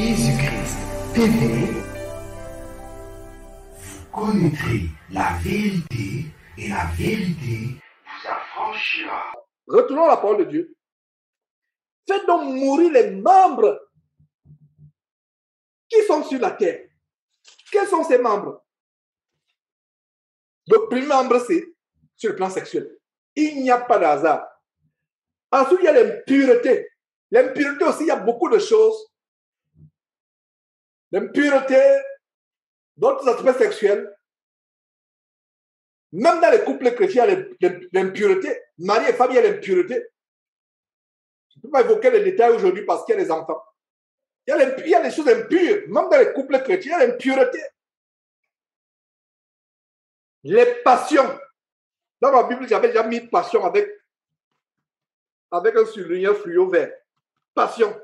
Jésus-Christ TV, vous connaîtrez la vérité et la vérité vous affranchira. Retournons à la parole de Dieu. Faites donc mourir les membres qui sont sur la terre. Quels sont ces membres? Le premier membre, c'est sur le plan sexuel. Il n'y a pas de hasard. Ensuite, il y a l'impureté. L'impureté aussi, il y a beaucoup de choses. L'impureté, d'autres aspects sexuels. Même dans les couples chrétiens, il y a l'impureté. Mari et femme, il y a l'impureté. Je ne peux pas évoquer les détails aujourd'hui parce qu'il y a des enfants. Il y a des choses impures. Même dans les couples chrétiens, il y a l'impureté. Les passions. Dans ma Bible, j'avais déjà mis passion avec un surligneur fluo vert. Passion.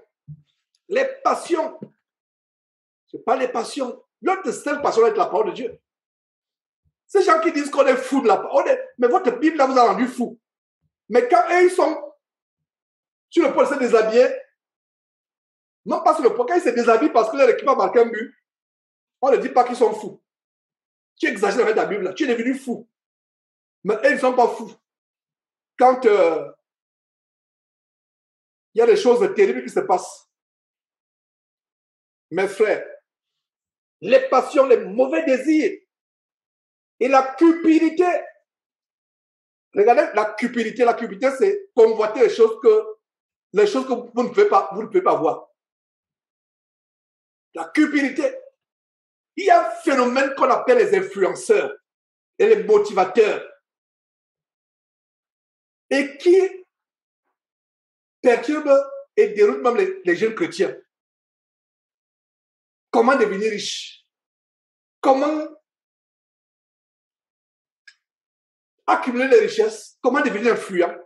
Les passions. Ce n'est pas les passions. Notre seule passion est la parole de Dieu. Ces gens qui disent qu'on est fou de la parole, mais votre Bible là vous a rendu fou. Mais quand eux, ils sont sur le point de se déshabiller, non pas sur le point, quand ils se déshabillent parce que leur équipe a marqué un but, on ne dit pas qu'ils sont fous. Tu exagères avec ta Bible là, tu es devenu fou. Mais eux, ils ne sont pas fous. Quand il y a des choses terribles qui se passent. Mes frères, les passions, les mauvais désirs et la cupidité. Regardez la cupidité. La cupidité, c'est convoiter les choses que vous ne pouvez pas voir. La cupidité. Il y a un phénomène qu'on appelle les influenceurs et les motivateurs et qui perturbe et déroute même les jeunes chrétiens. Comment devenir riche? Comment accumuler les richesses? Comment devenir influent?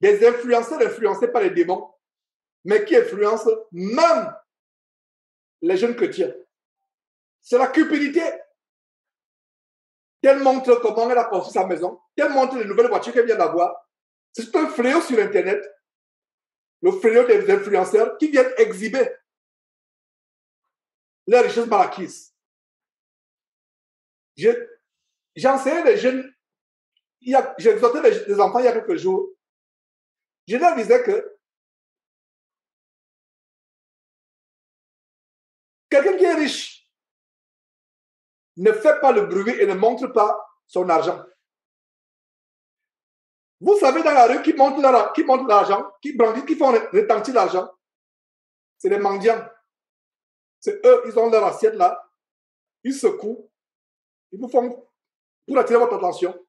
Des influenceurs influencés par les démons, mais qui influencent même les jeunes chrétiens. C'est la cupidité. Tel montre comment elle a construit sa maison. Tel montre les nouvelles voitures qu'elle vient d'avoir. C'est un fléau sur Internet. Le fléau des influenceurs qui viennent exhiber les richesses mal acquises. J'ai enseigné les jeunes. J'ai exhorté les enfants il y a quelques jours. Je leur disais que quelqu'un qui est riche ne fait pas le bruit et ne montre pas son argent. Vous savez, dans la rue, qui montrent l'argent, qui brandissent, qui font retentir l'argent, c'est les mendiants. C'est eux, ils ont leur assiette là, ils secouent, ils vous font pour attirer votre attention.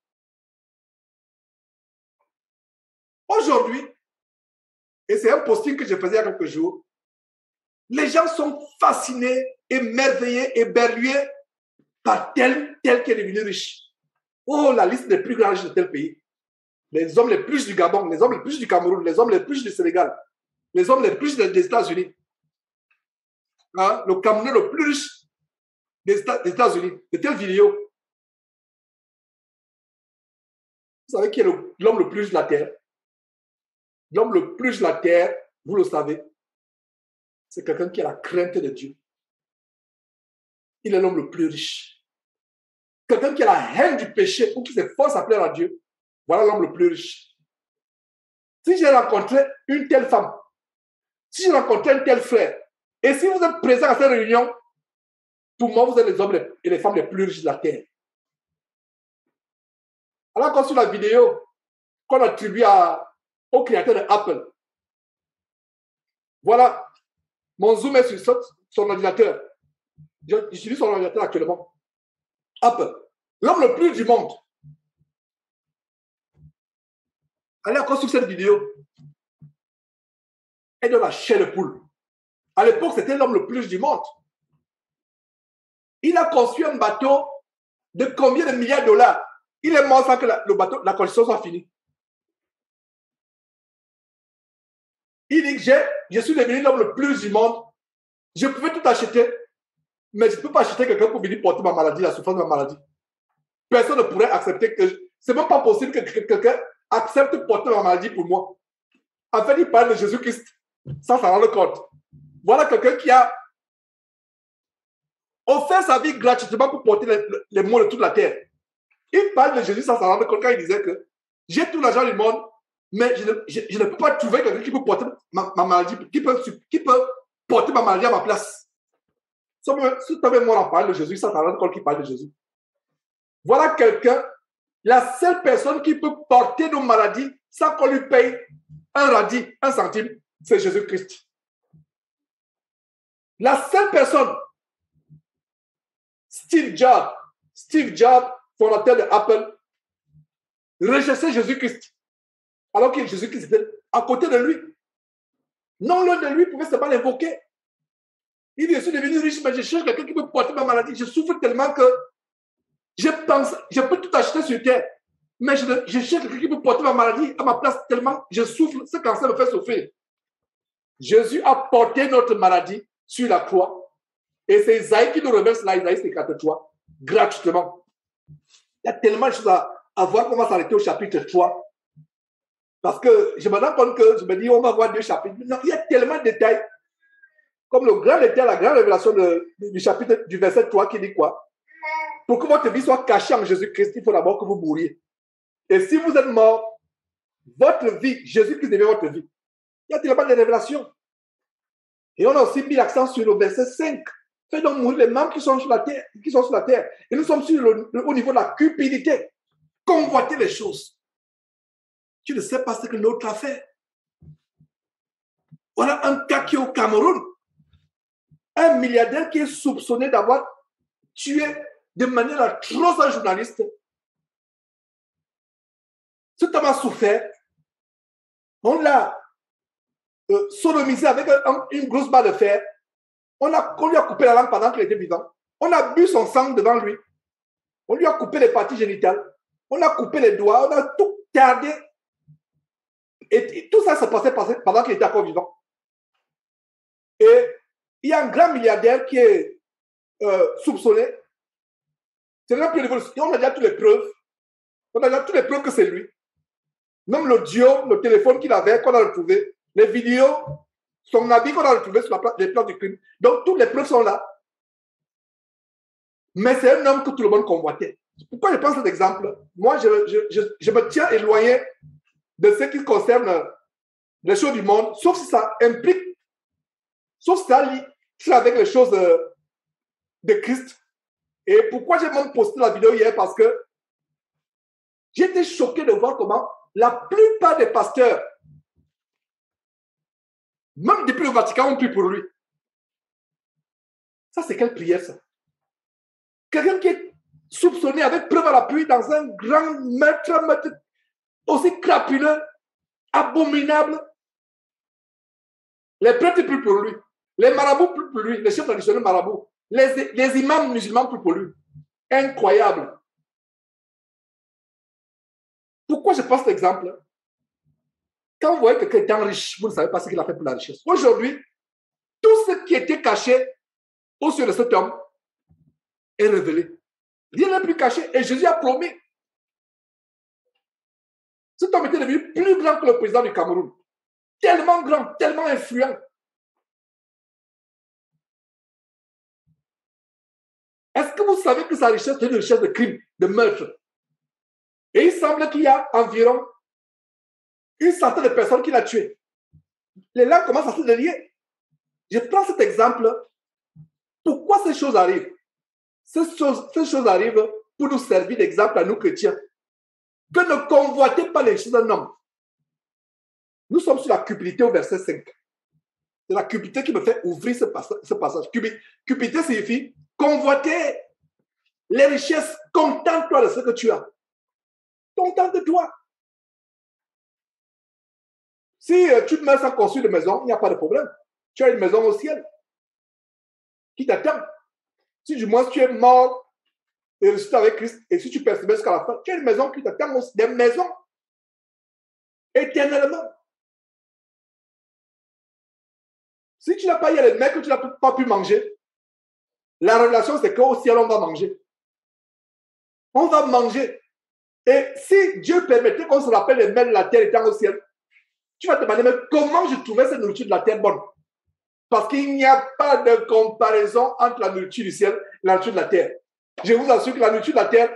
Aujourd'hui, et c'est un posting que je faisais il y a quelques jours, les gens sont fascinés, émerveillés, éberlués par tel qui est devenu riche. Oh, la liste des plus grands riches de tel pays. Les hommes les plus riches du Gabon, les hommes les plus riches du Cameroun, les hommes les plus riches du Sénégal, les hommes les plus riches des États-Unis. Hein? Le Camerounais le plus riche des États-Unis, de telle vidéo. Vous savez qui est l'homme le plus riche de la terre? L'homme le plus riche de la terre, vous le savez, c'est quelqu'un qui a la crainte de Dieu. Il est l'homme le plus riche. Quelqu'un qui a la haine du péché ou qui s'efforce à plaire à Dieu, voilà l'homme le plus riche. Si j'ai rencontré une telle femme, si j'ai rencontré un tel frère, et si vous êtes présent à cette réunion, pour moi, vous êtes les hommes et les femmes les plus riches de la terre. Alors, quand sur la vidéo qu'on attribue au créateur de Apple, voilà, mon zoom est sur son ordinateur. J'utilise son ordinateur actuellement. Apple, l'homme le plus riche du monde. Allez encore sur cette vidéo. Et de la chair de poule. À l'époque, c'était l'homme le plus riche du monde. Il a construit un bateau de combien de milliards de dollars? Il est mort sans que la construction soit finie. Il dit que je suis devenu l'homme le plus riche du monde. Je pouvais tout acheter, mais je ne peux pas acheter quelqu'un pour venir porter ma maladie, la souffrance de ma maladie. Personne ne pourrait accepter que... C'est même pas possible que quelqu'un accepte de porter ma maladie pour moi. En fait, il parle de Jésus-Christ sans s'en rendre compte. Voilà quelqu'un qui a offert sa vie gratuitement pour porter les maux de toute la terre. Il parle de Jésus sans s'en rendre compte quand il disait que j'ai tout l'argent du monde, mais je ne peux pas trouver quelqu'un qui peut porter ma maladie, qui peut porter ma maladie à ma place. Si toi même moi on parle de Jésus sans s'en rendre compte qu'il parle de Jésus. Voilà quelqu'un, la seule personne qui peut porter nos maladies sans qu'on lui paye un radis, un centime, c'est Jésus-Christ. La seule personne, Steve Jobs, fondateur de Apple, recherchait Jésus-Christ. Alors que Jésus-Christ était à côté de lui. Non, l'un de lui pouvait seulement l'invoquer. Il dit, je suis devenu riche, mais je cherche quelqu'un qui peut porter ma maladie. Je souffre tellement que je peux tout acheter sur terre. Mais je cherche quelqu'un qui peut porter ma maladie à ma place tellement je souffre. Ce cancer me fait souffrir. Jésus a porté notre maladie sur la croix. Et c'est Isaïe qui nous reverse là, Isaïe 53, gratuitement. Il y a tellement de choses à voir qu'on va s'arrêter au chapitre 3. Parce que je me rends compte que je me dis, on va voir 2 chapitres. Non, il y a tellement de détails. Comme le grand détail, la grande révélation du chapitre, du verset 3 qui dit quoi? Pour que votre vie soit cachée en Jésus-Christ, il faut d'abord que vous mouriez. Et si vous êtes mort, votre vie, Jésus-Christ devient votre vie. Il y a tellement de révélations. Et on a aussi mis l'accent sur le verset 5. Faites donc mourir les membres qui sont sur la terre. Et nous sommes au niveau de la cupidité. Convoiter les choses. Tu ne sais pas ce que l'autre a fait. Voilà un cas qui est au Cameroun. Un milliardaire qui est soupçonné d'avoir tué de manière atroce un journaliste. Cet homme a souffert. On l'a sodomisé avec une grosse barre de fer. On lui a coupé la langue pendant qu'il était vivant. On a bu son sang devant lui. On lui a coupé les parties génitales. On a coupé les doigts. On a tout gardé. Et tout ça s'est passé pendant qu'il était encore vivant. Et il y a un grand milliardaire qui est soupçonné. C'est même plus l'évolution. On a déjà toutes les preuves. On a déjà toutes les preuves que c'est lui. Même l'audio, le téléphone qu'il avait, qu'on a retrouvé, les vidéos, son habit qu'on a retrouvé sur les plans du crime. Donc, toutes les preuves sont là. Mais c'est un homme que tout le monde convoitait. Pourquoi je prends cet exemple? Moi, je me tiens éloigné de ce qui concerne les choses du monde, sauf si ça implique, sauf si ça lie avec les choses de Christ. Et pourquoi j'ai même posté la vidéo hier? Parce que j'ai été choqué de voir comment la plupart des pasteurs, même depuis le Vatican, ont pris pour lui. Ça, c'est quelle prière, ça? Quelqu'un qui est soupçonné avec preuve à l'appui dans un grand meurtre aussi crapuleux, abominable. Les prêtres prient pour lui. Les marabouts prient pour lui. Les chefs traditionnels marabouts. Les imams musulmans prient pour lui. Incroyable. Pourquoi je prends cet exemple? Quand vous voyez que quelqu'un est riche, vous ne savez pas ce qu'il a fait pour la richesse. Aujourd'hui, tout ce qui était caché au sujet de cet homme est révélé. Rien n'est plus caché. Et Jésus a promis. Cet homme était devenu plus grand que le président du Cameroun. Tellement grand, tellement influent. Est-ce que vous savez que sa richesse est une richesse de crime, de meurtre? Et il semble qu'il y a environ une centaine de personnes qu'il a tuées. Les langues commencent à se délier. Je prends cet exemple. Pourquoi ces choses arrivent? Ces choses arrivent pour nous servir d'exemple à nous chrétiens. Que ne convoitez pas les choses d'un homme. Nous sommes sur la cupidité au verset 5. C'est la cupidité qui me fait ouvrir ce passage. Cupidité signifie convoiter les richesses. Contente-toi de ce que tu as. Contente-toi. Si tu te mets sans construire de maison, il n'y a pas de problème. Tu as une maison au ciel qui t'attend. Si du moins tu es mort et ressuscité avec Christ, et si tu persévères jusqu'à la fin, tu as une maison qui t'attend, des maisons éternellement. Si tu n'as pas eu les mecs que tu n'as pas pu manger, la révélation c'est qu'au ciel on va manger. On va manger. Et si Dieu permettait qu'on se rappelle les mets de la terre étant au ciel, tu vas te demander, mais comment je trouvais cette nourriture de la terre bonne? Parce qu'il n'y a pas de comparaison entre la nourriture du ciel et la nourriture de la terre. Je vous assure que la nourriture de la terre,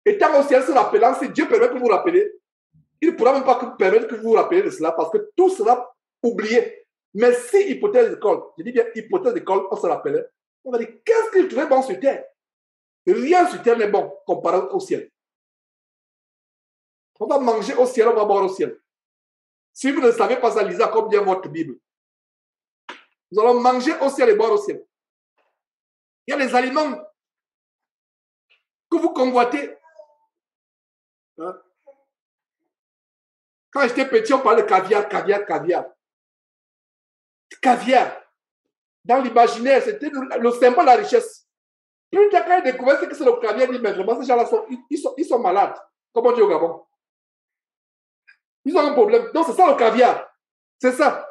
étant au ciel se rappelant, si Dieu permet que vous vous rappelez, il ne pourra même pas permettre que vous vous rappelez de cela parce que tout sera oublié. Mais si hypothèse d'école, je dis bien hypothèse d'école, on se rappelait, on va dire qu'est-ce qu'il trouvait bon sur terre? Rien sur terre n'est bon comparé au ciel. On va manger au ciel, on va boire au ciel. Si vous ne savez pas ça, lisez comme bien votre Bible. Nous allons manger au ciel et boire au ciel. Il y a les aliments que vous convoitez. Hein? Quand j'étais petit, on parlait de caviar. Caviar. Dans l'imaginaire, c'était le symbole de la richesse. Plus tard, quand ils découvert que c'est le caviar, ils disent, mais vraiment, ces gens-là ils sont malades. Comme on dit au Gabon. Ils ont un problème. Donc, c'est ça le caviar. C'est ça.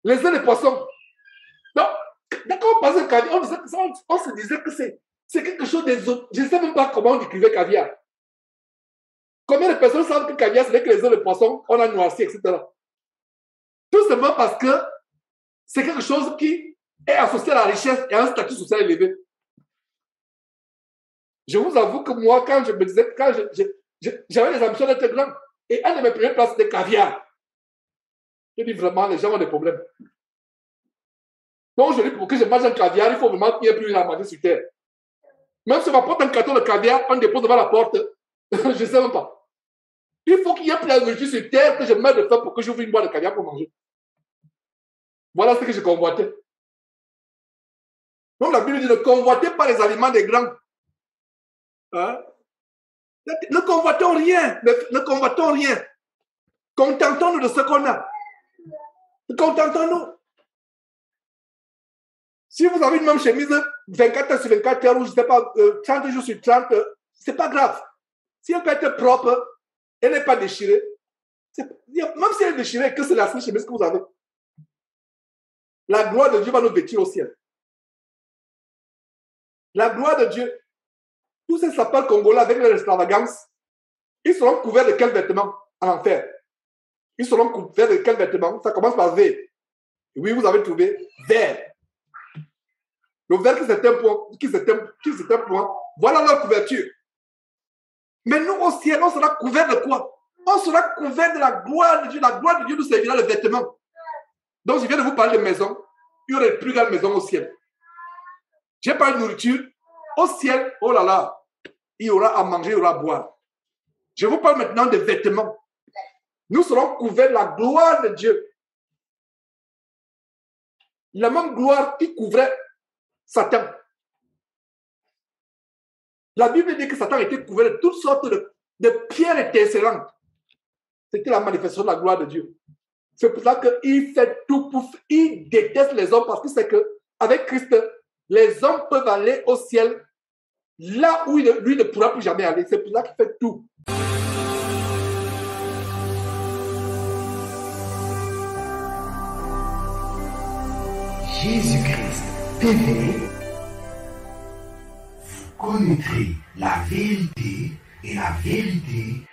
Les œufs de poisson. Donc, d'accord, on passait le caviar, on se disait que c'est quelque chose des autres. Je ne sais même pas comment on décrivait caviar. Combien de personnes savent que caviar, c'est que les œufs de poisson, on a noirci, etc. Tout simplement parce que c'est quelque chose qui est associé à la richesse et à un statut social élevé. Je vous avoue que moi, quand je me disais, quand j'avais les ambitions d'être grand, et un de mes premières places, c'était caviar. Je dis vraiment, les gens ont des problèmes. Donc, je dis, pour que je mange un caviar, il faut vraiment qu'il n'y ait plus rien à manger sur terre. Même si on m'apporte un carton de caviar, on dépose devant la porte, je ne sais même pas. Il faut qu'il y ait plus de nourriture sur terre que je mette de faim pour que j'ouvre une boîte de caviar pour manger. Voilà ce que je convoitais. Donc, la Bible dit, ne convoitez pas les aliments des grands. Hein? Ne convoitons rien. Ne convoitons rien. Contentons-nous de ce qu'on a. Contentons-nous. Si vous avez une même chemise 24 heures sur 24 heures ou je ne sais pas, 30 jours sur 30, ce n'est pas grave. Si elle peut être propre, elle n'est pas déchirée. Même si elle est déchirée, que c'est la seule chemise que vous avez. La gloire de Dieu va nous vêtir au ciel. La gloire de Dieu. Tous ces sapins congolais avec leur extravagance, ils seront couverts de quels vêtements en enfer? Ils seront couverts de quels vêtements? Ça commence par V. Oui, vous avez trouvé vert. Le vert qui c'est un point. Voilà leur couverture. Mais nous au ciel, on sera couverts de quoi? On sera couverts de la gloire de Dieu. La gloire de Dieu nous servira de vêtements. Donc, je viens de vous parler de maison. Il y aura une plus grande maison au ciel. J'ai parlé de nourriture. Au ciel, oh là là, il y aura à manger, il y aura à boire. Je vous parle maintenant de vêtements. Nous serons couverts de la gloire de Dieu. La même gloire qui couvrait Satan. La Bible dit que Satan était couvert de toutes sortes de pierres étincelantes. C'était la manifestation de la gloire de Dieu. C'est pour ça qu'il fait tout il déteste les hommes parce que c'est qu'avec Christ, les hommes peuvent aller au ciel là où lui ne pourra plus jamais aller. C'est pour ça qu'il fait tout. Jésus-Christ TV, vous connaîtrez la vérité et la vérité